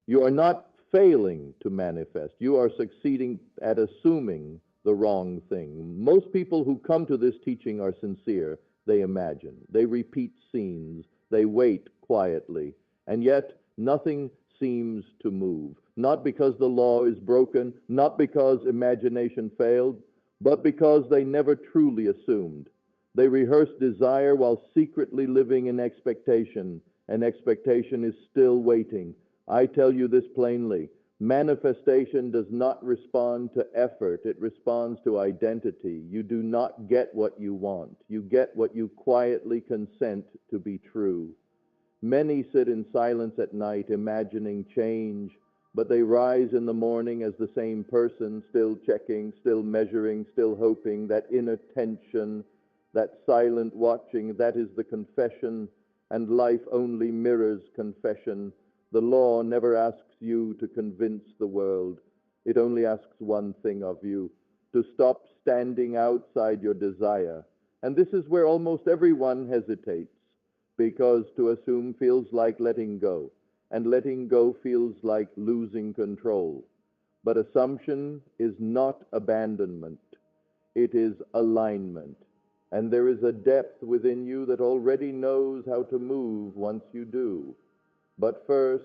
You are not failing to manifest. You are succeeding at assuming the wrong thing. Most people who come to this teaching are sincere. They imagine. They repeat scenes. They wait quietly. And yet nothing seems to move. Not because the law is broken, not because imagination failed, but because they never truly assumed. They rehearse desire while secretly living in expectation, and expectation is still waiting. I tell you this plainly. Manifestation does not respond to effort. It responds to identity. You do not get what you want. You get what you quietly consent to be true. Many sit in silence at night imagining change, but they rise in the morning as the same person, still checking, still measuring, still hoping. That inattention, that silent watching, that is the confession, and life only mirrors confession. The law never asks you to convince the world. It only asks one thing of you, to stop standing outside your desire. And this is where almost everyone hesitates, because to assume feels like letting go, and letting go feels like losing control. But assumption is not abandonment. It is alignment. And there is a depth within you that already knows how to move once you do. But first,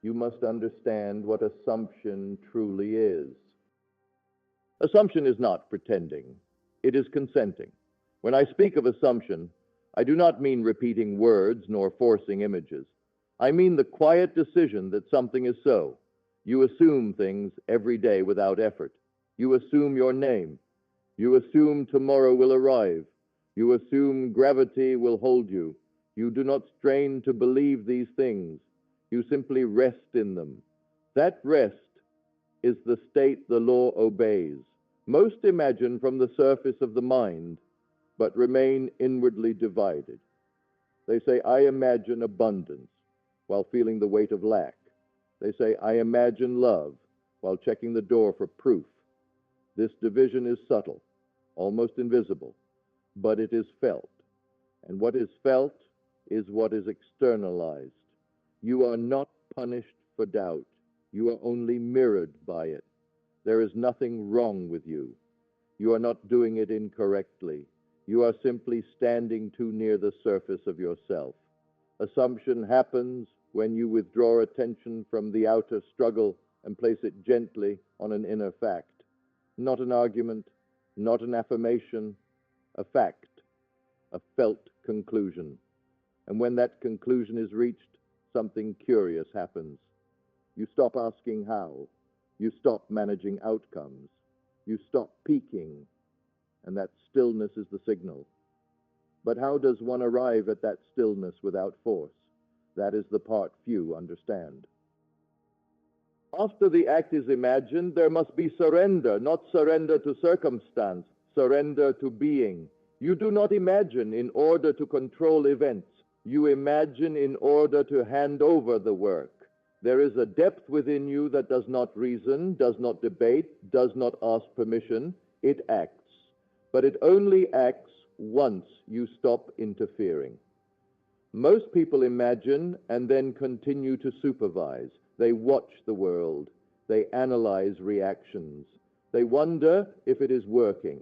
you must understand what assumption truly is. Assumption is not pretending. It is consenting. When I speak of assumption, I do not mean repeating words nor forcing images. I mean the quiet decision that something is so. You assume things every day without effort. You assume your name. You assume tomorrow will arrive. You assume gravity will hold you. You do not strain to believe these things. You simply rest in them. That rest is the state the law obeys. Most imagine from the surface of the mind, but remain inwardly divided. They say, I imagine abundance, while feeling the weight of lack. They say, I imagine love, while checking the door for proof. This division is subtle, almost invisible, but it is felt. And what is felt is what is externalized. You are not punished for doubt. You are only mirrored by it. There is nothing wrong with you. You are not doing it incorrectly. You are simply standing too near the surface of yourself. Assumption happens when you withdraw attention from the outer struggle and place it gently on an inner fact. Not an argument, not an affirmation, a fact, a felt conclusion. And when that conclusion is reached, something curious happens. You stop asking how. You stop managing outcomes. You stop peaking, and that stillness is the signal. But how does one arrive at that stillness without force? That is the part few understand. After the act is imagined, there must be surrender, not surrender to circumstance, surrender to being. You do not imagine in order to control events. You imagine in order to hand over the work. There is a depth within you that does not reason, does not debate, does not ask permission. It acts. But it only acts once you stop interfering. Most people imagine and then continue to supervise. They watch the world. They analyze reactions. They wonder if it is working.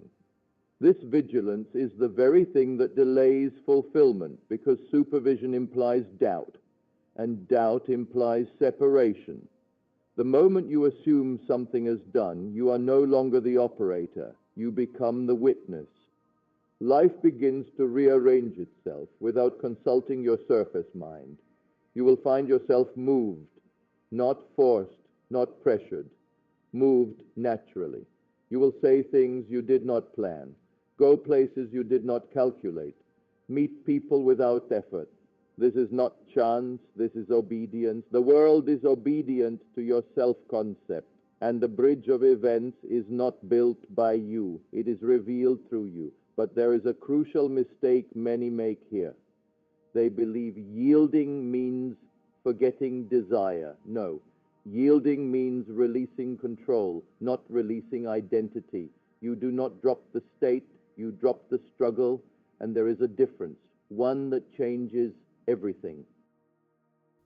This vigilance is the very thing that delays fulfillment, because supervision implies doubt, and doubt implies separation. The moment you assume something is done, you are no longer the operator. You become the witness. Life begins to rearrange itself without consulting your surface mind. You will find yourself moved, not forced, not pressured, moved naturally. You will say things you did not plan, go places you did not calculate, meet people without effort. This is not chance, this is obedience. The world is obedient to your self-concept, and the bridge of events is not built by you. It is revealed through you. But there is a crucial mistake many make here. They believe yielding means forgetting desire. No, yielding means releasing control, not releasing identity. You do not drop the state, you drop the struggle, and there is a difference, one that changes everything.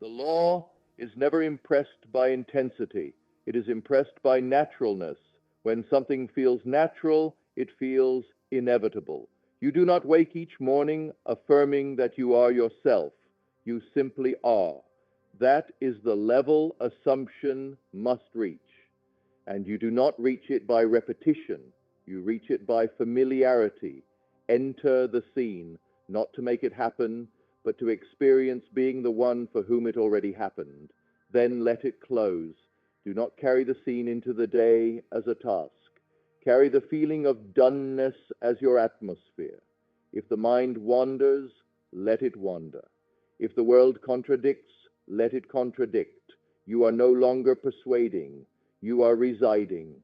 The law is never impressed by intensity. It is impressed by naturalness. When something feels natural, it feels inevitable. You do not wake each morning affirming that you are yourself. You simply are. That is the level assumption must reach. And you do not reach it by repetition. You reach it by familiarity. Enter the scene, not to make it happen, but to experience being the one for whom it already happened. Then let it close. Do not carry the scene into the day as a task. Carry the feeling of doneness as your atmosphere. If the mind wanders, let it wander. If the world contradicts, let it contradict. You are no longer persuading. You are residing.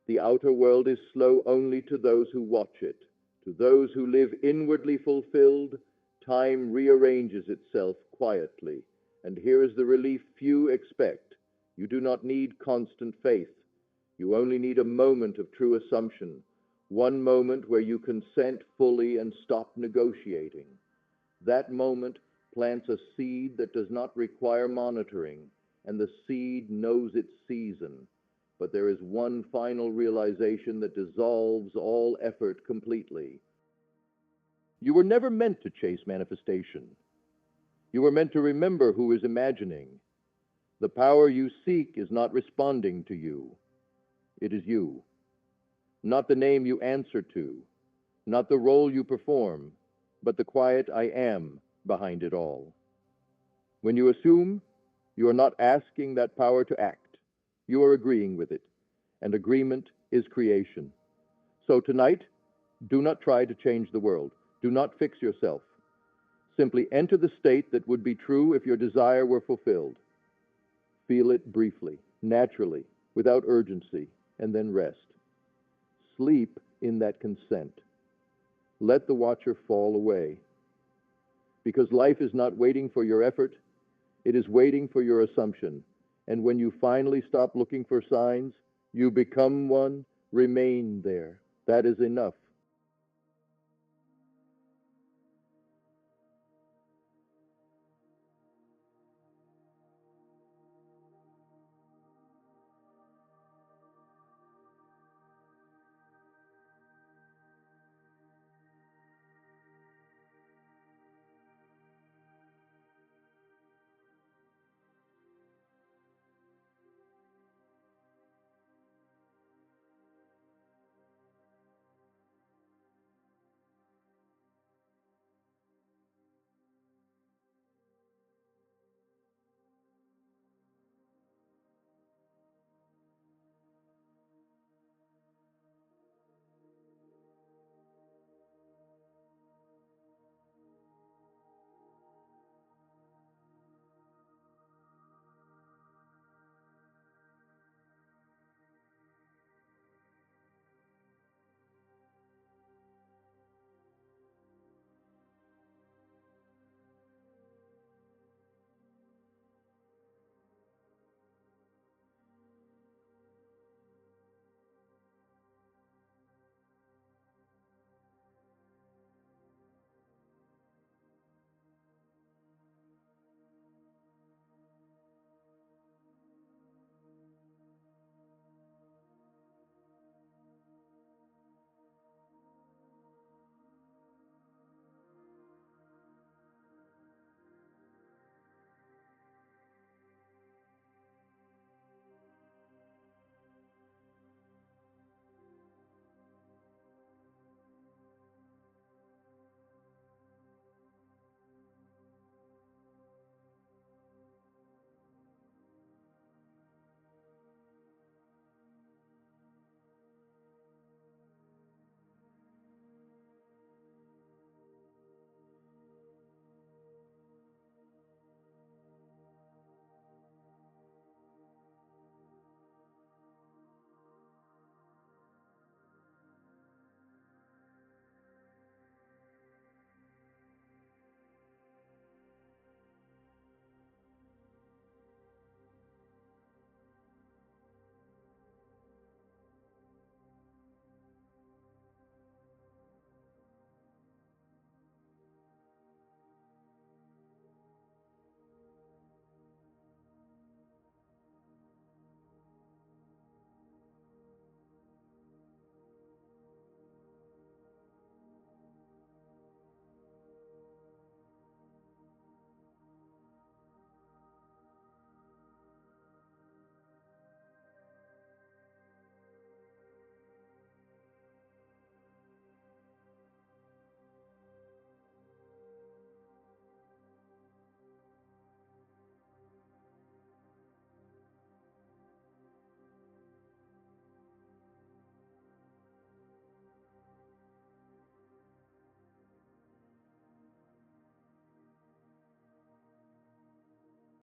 The outer world is slow only to those who watch it. To those who live inwardly fulfilled, time rearranges itself quietly. And here is the relief few expect. You do not need constant faith. You only need a moment of true assumption, one moment where you consent fully and stop negotiating. That moment plants a seed that does not require monitoring, and the seed knows its season. But there is one final realization that dissolves all effort completely. You were never meant to chase manifestation. You were meant to remember who is imagining. The power you seek is not responding to you. It is you. Not the name you answer to, not the role you perform, but the quiet I am behind it all. When you assume, you are not asking that power to act. You are agreeing with it, and agreement is creation. So tonight, do not try to change the world. Do not fix yourself. Simply enter the state that would be true if your desire were fulfilled. Feel it briefly, naturally, without urgency, and then rest. Sleep in that consent. Let the watcher fall away. Because life is not waiting for your effort, it is waiting for your assumption. And when you finally stop looking for signs, you become one, remain there. That is enough.